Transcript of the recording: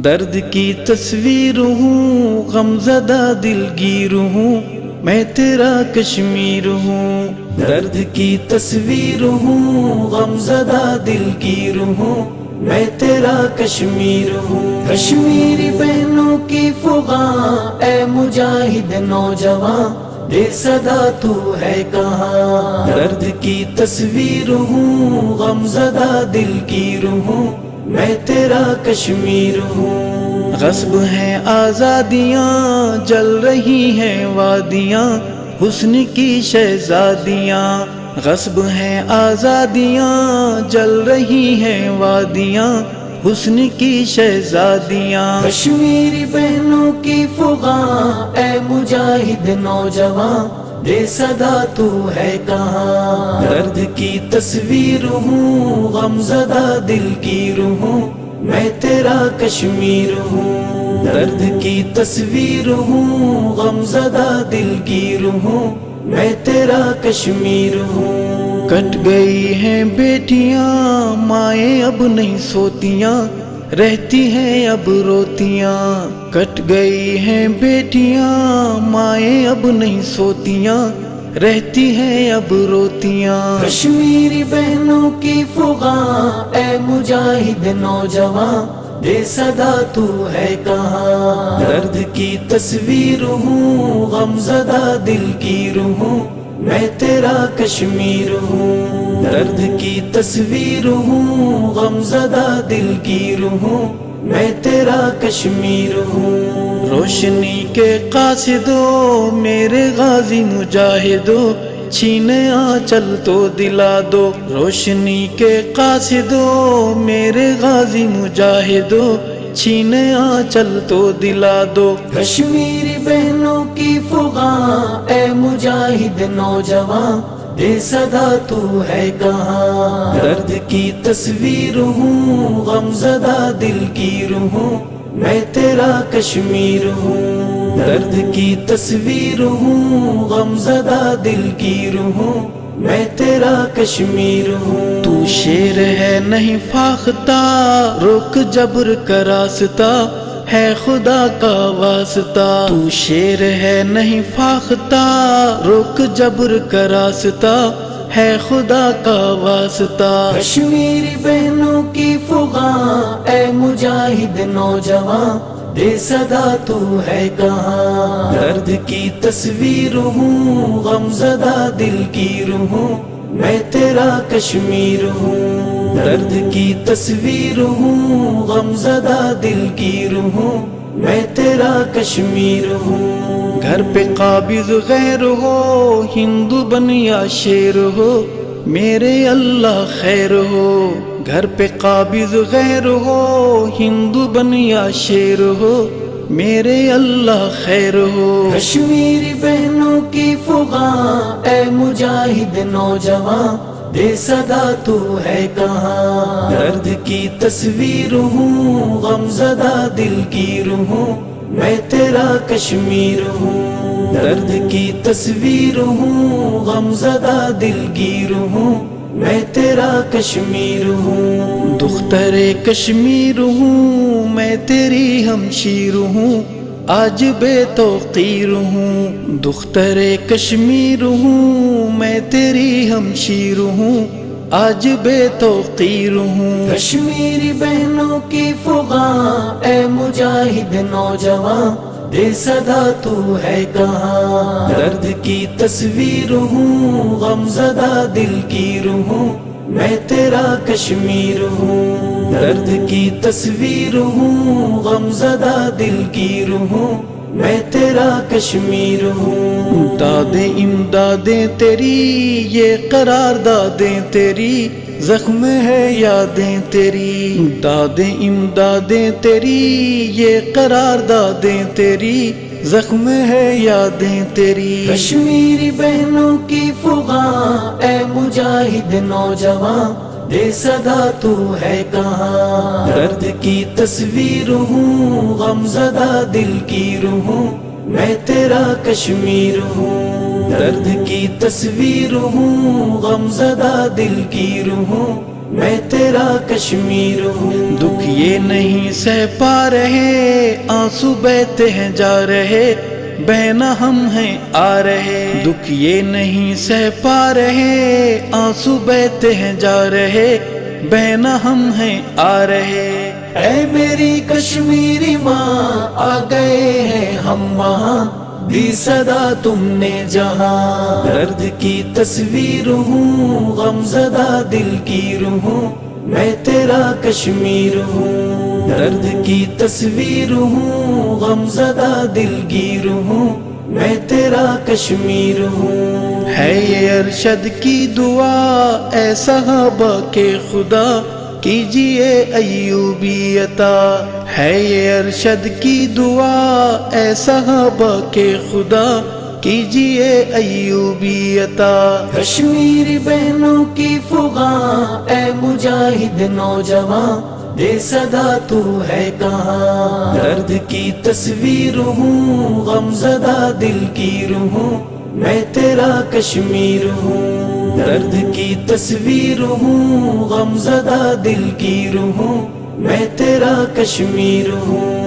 درد کی تصویر ہوں، غمزدہ دلگیر ہوں، میں تیرا کشمیر ہوں۔ درد کی تصویر ہوں، غمزدہ دلگیر ہوں، میں تیرا کشمیر ہوں۔ کشمیری بہنوں کی فغاں، اے مجاہد نوجوان، بے صدا تو ہے کہاں۔ درد کی تصویر ہوں، غمزدہ دلگیر ہوں، میں تیرا کشمیر ہوں۔ غصب ہیں آزادیاں، جل رہی ہیں وادیاں، حسن کی شہزادیاں۔ غصب ہیں آزادیاں، جل رہی ہیں وادیاں، حسن کی شہزادیاں۔ کشمیری بہنوں کی فغاں، اے مجاہد نوجوان، بے صدا تو ہے کہاں۔ درد کی تصویر ہوں، غمزدہ دلگیر ہوں، میں تیرا کشمیر ہوں۔ درد کی تصویر ہوں، غمزدہ دلگیر ہوں، میں تیرا کشمیر ہوں۔ کٹ گئی ہیں بیٹیاں، مائیں اب نہیں سوتیاں، رہتی ہیں اب روتیاں۔ کٹ گئی ہیں بیٹیاں، مائیں اب نہیں سوتیاں، رہتی ہیں اب روتیاں۔ کشمیری بہنوں کی فغاں، اے مجاہد نوجوان، بے صدا تو ہے کہاں۔ درد کی تصویر ہوں، غمزدہ دلگیر ہوں، میں تیرا کشمیر ہوں۔ درد کی تصویر ہوں، غمزدہ دلگیر ہوں، میں تیرا کشمیر ہوں۔ روشنی کے قاصدو، میرے غازی مجاہدو، چھینے آنچل تو دلا دو۔ روشنی کے قاصدو، میرے غازی مجاہدو، چھینے آنچل تو دلا دو۔ کشمیری بہنوں کی فغاں، اے مجاہد نوجوان، بے صدا تو ہے کہاں۔ درد کی تصویر ہوں، غمزدہ دلگیر ہوں، میں تیرا کشمیر ہوں۔ درد کی تصویر ہوں، غمزدہ دلگیر ہوں، میں تیرا کشمیر ہوں۔ تو شیر ہے نہیں فاختہ، روک جبر کا راستہ، ہے خدا کا واسطہ۔ تو شیر ہے نہیں فاختہ، روک جبر کا راستہ، ہے خدا کا واسطہ۔ کشمیری بہنوں کی فغاں، اے مجاہد نوجوان، بے صدا تو ہے کہاں۔ درد کی تصویر ہوں، غمزدہ دلگیر ہوں، میں تیرا کشمیر ہوں۔ درد کی تصویر ہوں، غمزدہ دلگیر ہوں، میں تیرا کشمیر ہوں۔ گھر پہ قابض غیر ہو، ہندو بن یا شیر ہو، میرے اللہ خیر ہو۔ گھر پہ قابض غیر ہو، ہندو بن یا شیر ہو، میرے اللہ خیر ہو۔ کشمیری بہنوں کی فغاں، اے مجاہد نوجوان، بے صدا تو ہے کہاں۔ درد کی تصویر ہوں، غمزدہ دلگیر ہوں، میں تیرا کشمیر ہوں۔ درد کی تصویر ہوں، غمزدہ دلگیر ہوں، میں تیرا کشمیر ہوں۔ دختر کشمیر ہوں، میں تیری ہمشیر ہوں، آج بے توقیر ہوں۔ دختر کشمیر ہوں، میں تیری ہمشیر ہوں، آج بے توقیر ہوں۔ کشمیری بہنوں کی فغاں، اے مجاہد نوجوان، بے صدا تو ہے کہاں۔ درد کی تصویر ہوں، غمزدہ دلگیر ہوں، میں تیرا کشمیر ہوں۔ درد کی تصویر ہوں، غمزدہ دلگیر ہوں، میں تیرا کشمیر ہوں۔ دادیں امدادیں تیری، یہ قرار دادیں تیری، زخم ہے یادیں تیری۔ دادیں امدادیں تیری، یہ قرار دادیں تیری، زخم ہے یادیں تیری۔ کشمیری بہنوں کی فغاں، اے مجاہد نوجوان، بے صدا تو ہے کہاں۔ درد کی تصویر ہوں، غمزدہ دلگیر ہوں، میں تیرا کشمیر ہوں۔ درد کی تصویر ہوں، غمزدہ دلگیر ہوں، میں تیرا کشمیر ہوں. دکھ یہ نہیں سہ پا رہے آنسو بہتے ہیں جا رہے بہنا ہم ہیں آ رہے. دکھ یہ نہیں سہ پا رہے آنسو بہتے ہیں جا رہے بہنا ہم ہیں آ رہے. اے میری کشمیری ماں آ گئے ہیں ہم وہاں دی صدا تم نے جہاں. درد کی تصویر ہوں غم زدہ دل کی ہوں میں تیرا کشمیر ہوں. درد کی تصویر ہوں غم زدہ دل گیر ہوں میں تیرا کشمیر ہوں. ہے یہ ارشد کی دعا اے صحابہ کے خدا کیجئے ایوبی عطا. ہے یہ ارشد کی دعا اے صحابہ کے خدا کیجئے ایوبی عطا. کشمیری بہنوں کی فغاں اے مجاہد نوجوان دے صدا تو ہے کہاں. درد کی تصویر ہوں غم زدہ دل کی ہوں میں تیرا کشمیر ہوں. درد کی تصویر ہوں غم زدہ دل کی ہوں میں تیرا کشمیر ہوں.